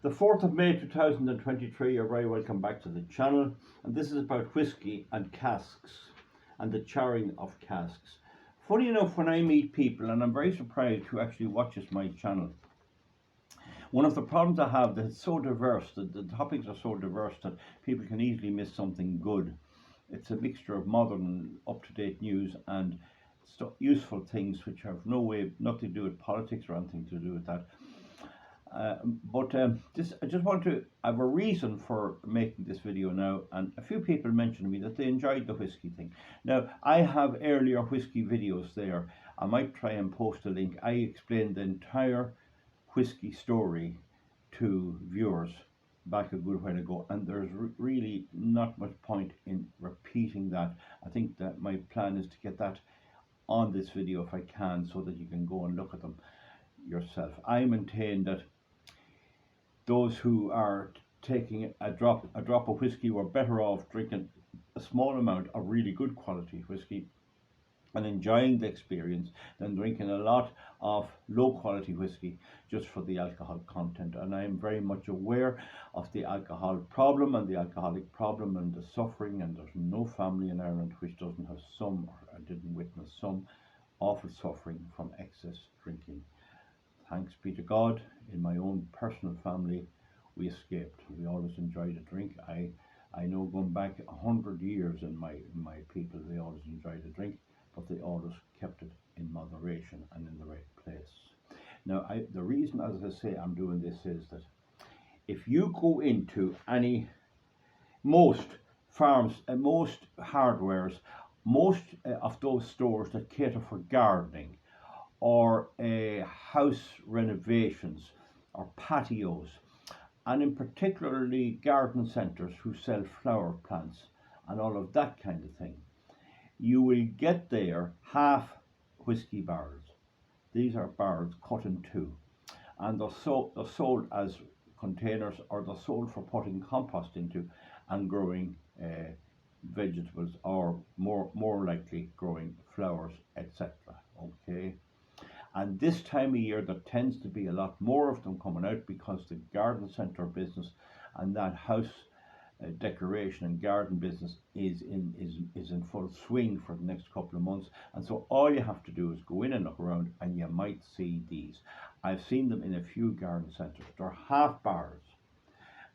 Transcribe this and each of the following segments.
The 4th of May 2023, you're very welcome back to the channel, and this is about whiskey and casks and the charring of casks. Funny enough, when I meet people, and I'm very surprised who actually watches my channel, one of the problems I have that it's so diverse, that the topics are so diverse that people can easily miss something good. It's a mixture of modern, up-to-date news and useful things which have nothing to do with politics or anything to do with that. I just want to have a reason for making this video now, and a few people mentioned to me that they enjoyed the whiskey thing. Now, I have earlier whiskey videos there. I might try and post a link. I explained the entire whiskey story to viewers back a good while ago, and there's really not much point in repeating that. I think that my plan is to get that on this video if I can, so that you can go and look at them yourself. I maintain that those who are taking a drop of whiskey were better off drinking a small amount of really good quality whiskey and enjoying the experience than drinking a lot of low quality whiskey just for the alcohol content. And I am very much aware of the alcohol problem and the alcoholic problem and the suffering, and there's no family in Ireland which doesn't have some, or didn't witness some, awful suffering from excess drinking. Thanks be to God, in my own personal family, we escaped. We always enjoyed a drink. I know going back 100 years in my people, they always enjoyed a drink, but they always kept it in moderation and in the right place. Now, the reason, as I say, I'm doing this is that if you go into most farms, most hardwares, most of those stores that cater for gardening, or house renovations, or patios, and in particularly garden centres who sell flower plants and all of that kind of thing, you will get there half whiskey barrels. These are barrels cut in two, and they're sold as containers, or they're sold for putting compost into and growing vegetables, or more likely growing flowers, etc. Okay. And this time of year, there tends to be a lot more of them coming out, because the garden centre business and that house decoration and garden business is in full swing for the next couple of months. And so all you have to do is go in and look around, and you might see these. I've seen them in a few garden centres. They're half barrels.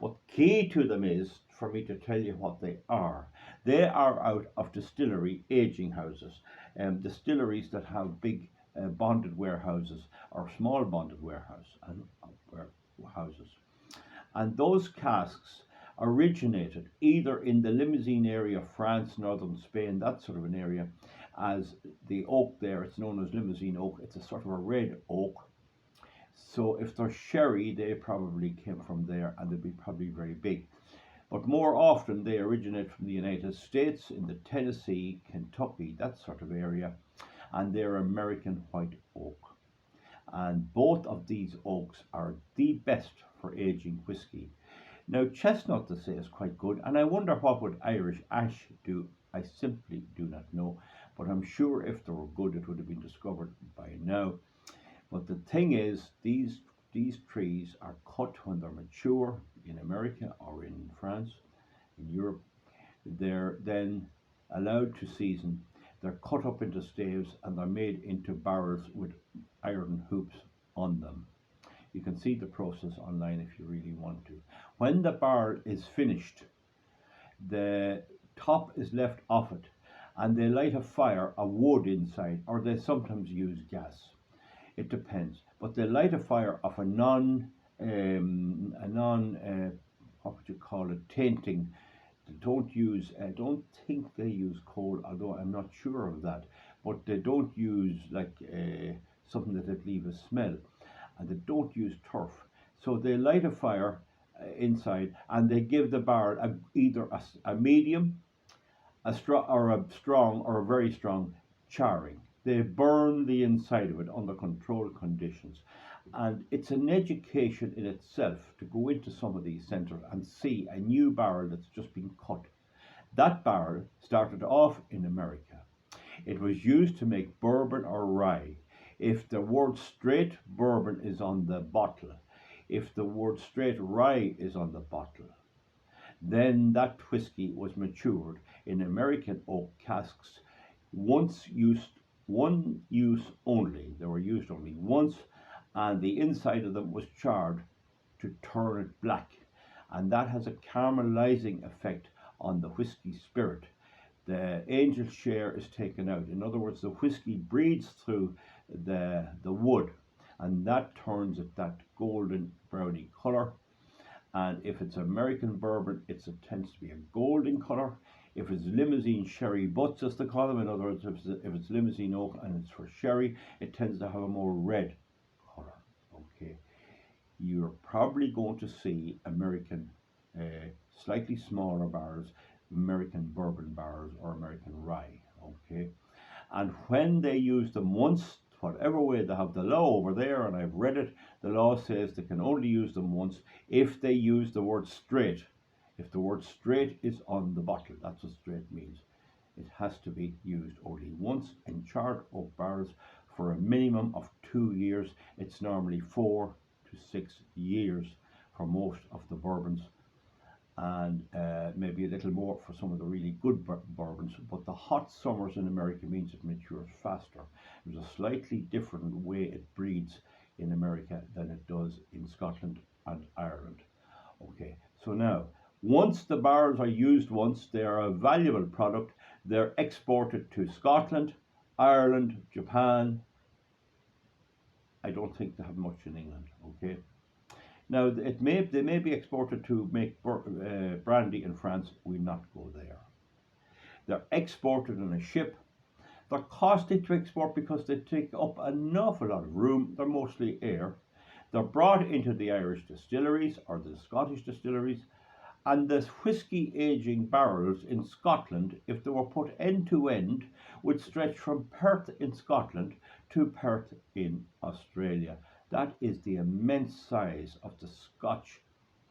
But key to them is for me to tell you what they are. They are out of distillery aging houses, distilleries that have big bonded warehouses or small bonded warehouses, and those casks originated either in the Limousin area of France, northern Spain, that sort of an area, as the oak there, it's known as Limousin oak. It's a sort of a red oak. So if they're sherry, they probably came from there, and they'd be probably very big. But more often they originate from the United States, in the Tennessee, Kentucky, that sort of area, and they're American white oak. And both of these oaks are the best for aging whiskey. Now, chestnut, they say, is quite good, and I wonder what would Irish ash do. I simply do not know, but I'm sure if they were good, it would have been discovered by now. But the thing is, these trees are cut when they're mature in America or in France, in Europe. They're then allowed to season. They're cut up into staves, and they're made into barrels with iron hoops on them. You can see the process online if you really want to. When the barrel is finished, the top is left off it, and they light a fire of wood inside, or they sometimes use gas. It depends. But they light a fire of a what would you call it, tainting. They don't think they use coal, although I'm not sure of that. But they don't use something that would leave a smell, and they don't use turf. So they light a fire inside, and they give the barrel either a medium, a strong, or a very strong charring. They burn the inside of it under controlled conditions. And it's an education in itself to go into some of these centres and see a new barrel that's just been cut. That barrel started off in America. It was used to make bourbon or rye. If the word straight bourbon is on the bottle, if the word straight rye is on the bottle, then that whiskey was matured in American oak casks, once used, one use only. They were used only once, and the inside of them was charred to turn it black, and that has a caramelizing effect on the whiskey spirit. The angel share is taken out. In other words, the whiskey breathes through the wood, and that turns it that golden browny colour. And if it's American bourbon, it tends to be a golden colour. If it's limousine sherry butts, as they call them, in other words, if it's limousine oak and it's for sherry, it tends to have a more red colour. Okay, you're probably going to see American, slightly smaller barrels, American bourbon barrels or American rye. Okay, and when they use them once, whatever way they have the law over there, and I've read it, the law says they can only use them once if they use the word straight. If the word straight is on the bottle, that's what straight means. It has to be used only once in charred oak barrels for a minimum of 2 years. It's normally 4 to 6 years for most of the bourbons, and maybe a little more for some of the really good bourbons. But the hot summers in America means it matures faster. There's a slightly different way it breeds in America than it does in Scotland and Ireland. Okay, so now, once the barrels are used once, they are a valuable product. They're exported to Scotland, Ireland, Japan. I don't think they have much in England. Okay. Now, they may be exported to make brandy in France. We'll not go there. They're exported on a ship. They're costly to export because they take up an awful lot of room. They're mostly air. They're brought into the Irish distilleries or the Scottish distilleries, and the whiskey aging barrels in Scotland, if they were put end to end, would stretch from Perth in Scotland to Perth in Australia. That is the immense size of the Scotch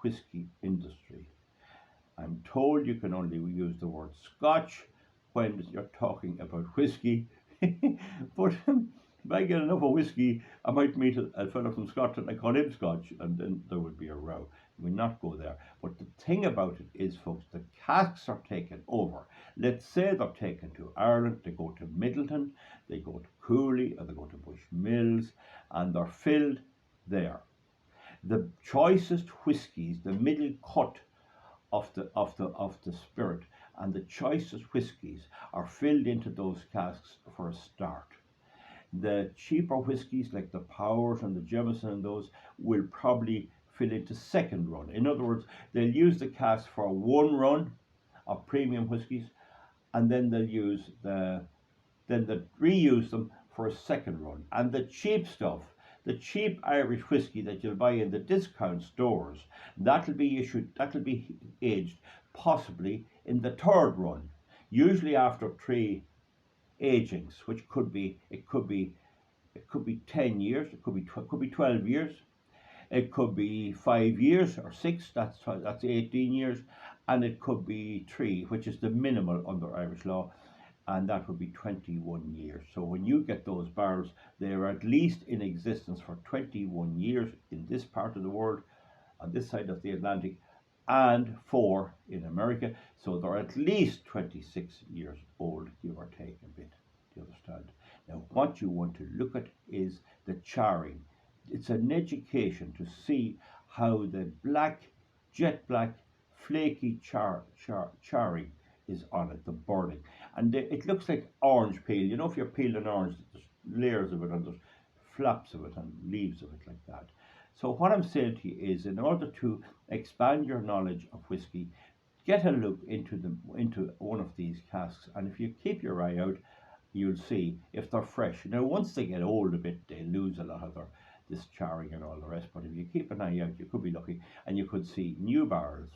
whiskey industry. I'm told you can only use the word Scotch when you're talking about whiskey, but if I get enough of whiskey, I might meet a fellow from Scotland, I call him Scotch, and then there would be a row. We'll not go there. But the thing about it is, folks, the casks are taken over. Let's say they're taken to Ireland, they go to Middleton, they go to Cooley, or they go to Bushmills, and they're filled there. The choicest whiskies, the middle cut of the spirit, and the choicest whiskies are filled into those casks for a start. The cheaper whiskies like the Powers and the Jameson and those will probably fill into second run. In other words, they'll use the cask for one run of premium whiskies, and then they'll reuse them for a second run. And the cheap stuff, the cheap Irish whiskey that you'll buy in the discount stores, that'll be aged possibly in the third run, usually after 3 agings, which could be 10 years, it could be 12 years, it could be 5 years or 6, that's 18 years, and it could be 3, which is the minimal under Irish law, and that would be 21 years. So when you get those barrels, they are at least in existence for 21 years in this part of the world, on this side of the Atlantic, and 4 in America. So they're at least 26 years old, give or take a bit. Do you understand? Now, what you want to look at is the charring. It's an education to see how the black, jet black, flaky charring is on it, the burning. And it looks like orange peel. You know, if you're peeling an orange, there's layers of it and there's flaps of it and leaves of it like that. So what I'm saying to you is, in order to expand your knowledge of whiskey, get a look into one of these casks, and if you keep your eye out, you'll see if they're fresh. Now, once they get old a bit, they lose a lot of this charring and all the rest, but if you keep an eye out, you could be lucky, and you could see new barrels,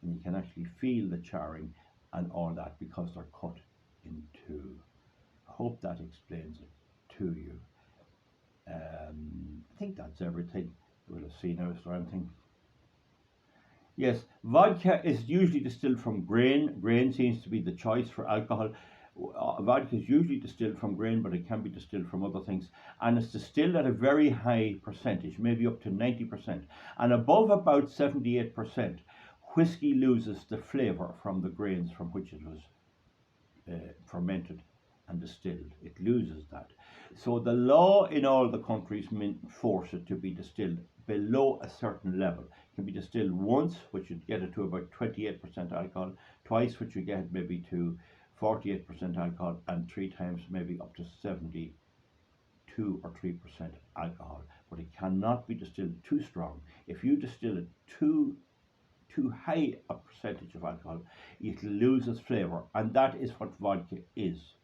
and you can actually feel the charring and all that because they're cut in 2. I hope that explains it to you. I think that's everything. We'll see now, is there anything? Yes, vodka is usually distilled from grain. Grain seems to be the choice for alcohol. Vodka is usually distilled from grain, but it can be distilled from other things, and it's distilled at a very high percentage, maybe up to 90%, and above about 78%. Whiskey loses the flavour from the grains from which it was fermented and distilled. It loses that. So the law in all the countries force it to be distilled below a certain level. It can be distilled once, which would get it to about 28% alcohol, twice, which would get it maybe to 48% alcohol, and three times maybe up to 72 or 3% alcohol. But it cannot be distilled too strong. If you distill it too high a percentage of alcohol, it loses flavour, and that is what vodka is.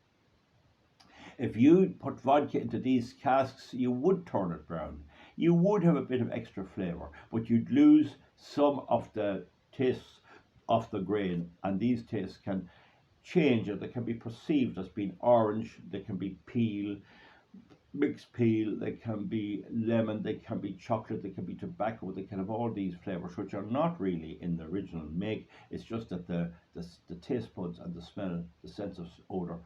If you put vodka into these casks, you would turn it brown. You would have a bit of extra flavour, but you'd lose some of the tastes of the grain, and these tastes can change, or they can be perceived as being orange, they can be peel, mixed peel, they can be lemon, they can be chocolate, they can be tobacco, they can have all these flavours which are not really in the original make. It's just that the taste buds and the smell, the sense of odour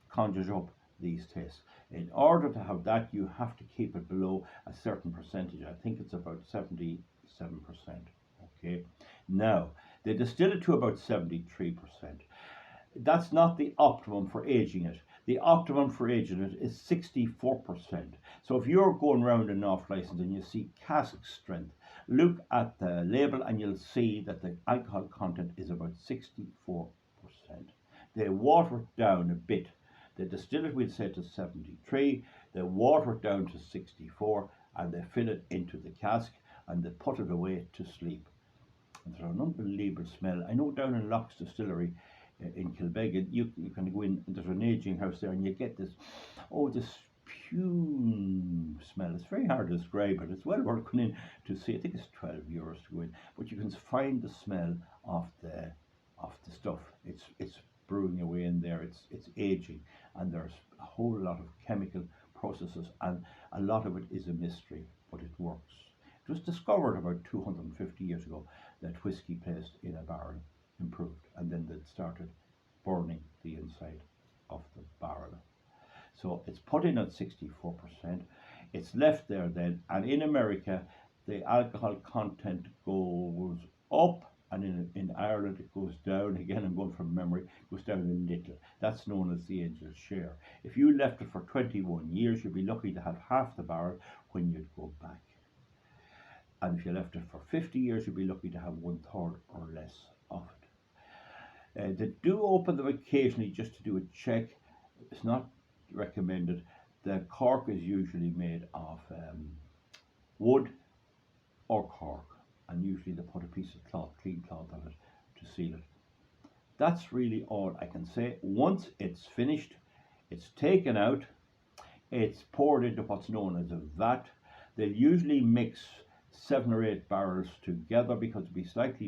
conjures up these tastes. In order to have that, you have to keep it below a certain percentage. I think it's about 77%. Okay, now they distill it to about 73%. That's not the optimum for aging it. The optimum for aging it is 64%. So if you're going around an off license and you see cask strength, look at the label and you'll see that the alcohol content is about 64%. They water it down a bit. They distill it, we'll say, to 73. They water it down to 64, and they fill it into the cask and they put it away to sleep. And there's an unbelievable smell. I know down in Locke's Distillery in Kilbeggan, you can go in, and there's an aging house there, and you get this fume smell. It's very hard to describe it. It's well worth going in to see. I think it's €12 to go in, but you can find the smell of the stuff. It's brewing away in there. It's aging, and there's a whole lot of chemical processes, and a lot of it is a mystery, but it works. It was discovered about 250 years ago that whiskey placed in a barrel improved, and then they started burning the inside of the barrel. So it's put in at 64%. It's left there then, and in America the alcohol content goes up, and in Ireland it goes down. Again, I'm going from memory, it goes down a little. That's known as the angel's share. If you left it for 21 years, you'd be lucky to have half the barrel when you'd go back. And if you left it for 50 years, you'd be lucky to have 1/3 or less of it. They do open them occasionally just to do a check. It's not recommended. The cork is usually made of wood or cork, and usually they put a piece of cloth, clean cloth on it to seal it. That's really all I can say. Once it's finished, it's taken out, it's poured into what's known as a vat. They'll usually mix 7 or 8 barrels together because there'll be slight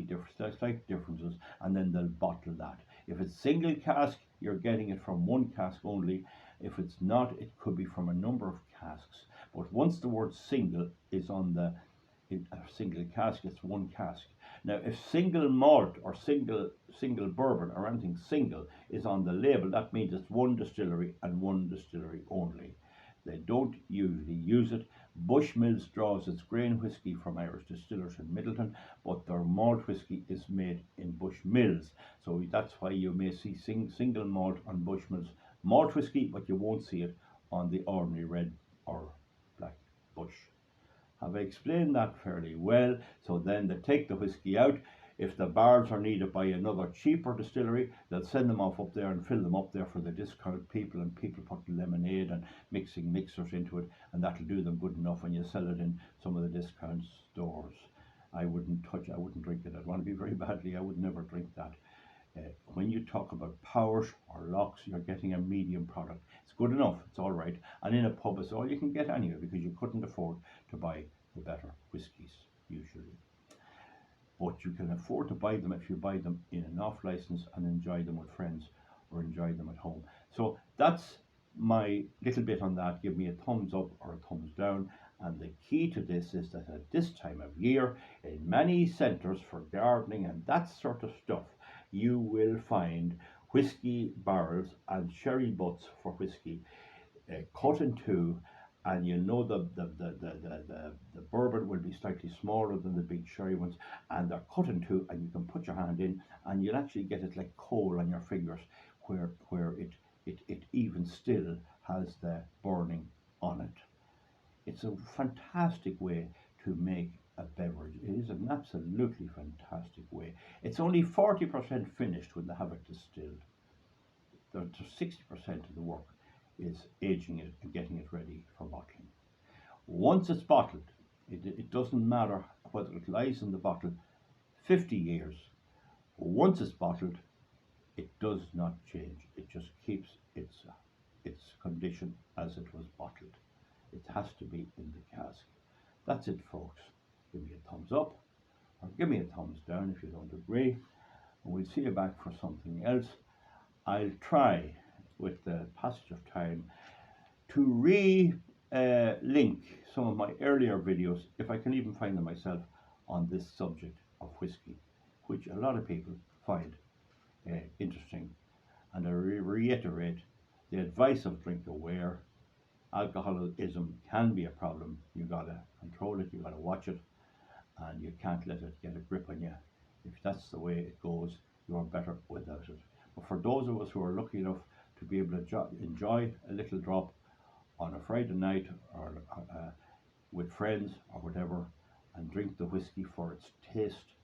differences, and then they'll bottle that. If it's single cask, you're getting it from one cask only. If it's not, it could be from a number of casks. But once the word single is on a single cask, it's one cask. Now, if single malt or single bourbon or anything single is on the label, that means it's one distillery and one distillery only. They don't usually use it. Bushmills draws its grain whisky from Irish distillers in Middleton, but their malt whisky is made in Bushmills. So that's why you may see single malt on Bushmills malt whisky, but you won't see it on the ordinary red or black Bush. Have I explained that fairly well? So then they take the whisky out. If the barrels are needed by another cheaper distillery, they'll send them off up there and fill them up there for the discount people, and people put lemonade and mixers into it, and that'll do them good enough when you sell it in some of the discount stores. I wouldn't drink it. I'd want to be very badly. I would never drink that. When you talk about Powers or Locks, you're getting a medium product. It's good enough, it's all right. And in a pub, it's all you can get anyway, because you couldn't afford to buy the better whiskies usually. But you can afford to buy them if you buy them in an off license and enjoy them with friends or enjoy them at home. So that's my little bit on that. Give me a thumbs up or a thumbs down. And the key to this is that at this time of year, in many centres for gardening and that sort of stuff, you will find whiskey barrels and sherry butts for whiskey, cut in two, and you know the bourbon will be slightly smaller than the big sherry ones, and they're cut in two, and you can put your hand in, and you'll actually get it like coal on your fingers, where it even still has the burning on it. It's a fantastic way to make a beverage. It is an absolutely fantastic way. It's only 40% finished when they have it distilled. The 60% of the work is aging it and getting it ready for bottling. Once it's bottled, it doesn't matter whether it lies in the bottle 50 years. Once it's bottled, it does not change. It just keeps its condition as it was bottled. It has to be in the cask. That's it, folks. Give me a thumbs up or give me a thumbs down if you don't agree. And we'll see you back for something else. I'll try, with the passage of time, to link some of my earlier videos, if I can even find them myself, on this subject of whiskey, which a lot of people find interesting. And I reiterate the advice of drink aware. Alcoholism can be a problem. You gotta control it, you gotta watch it, and you can't let it get a grip on you. If that's the way it goes, you're better without it. But for those of us who are lucky enough to be able to enjoy a little drop on a Friday night, or with friends or whatever, and drink the whiskey for its taste,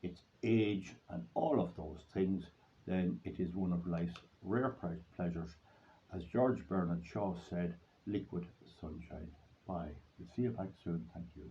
its age, and all of those things, then it is one of life's rare pleasures. As George Bernard Shaw said, liquid sunshine. Bye. We'll see you back soon. Thank you.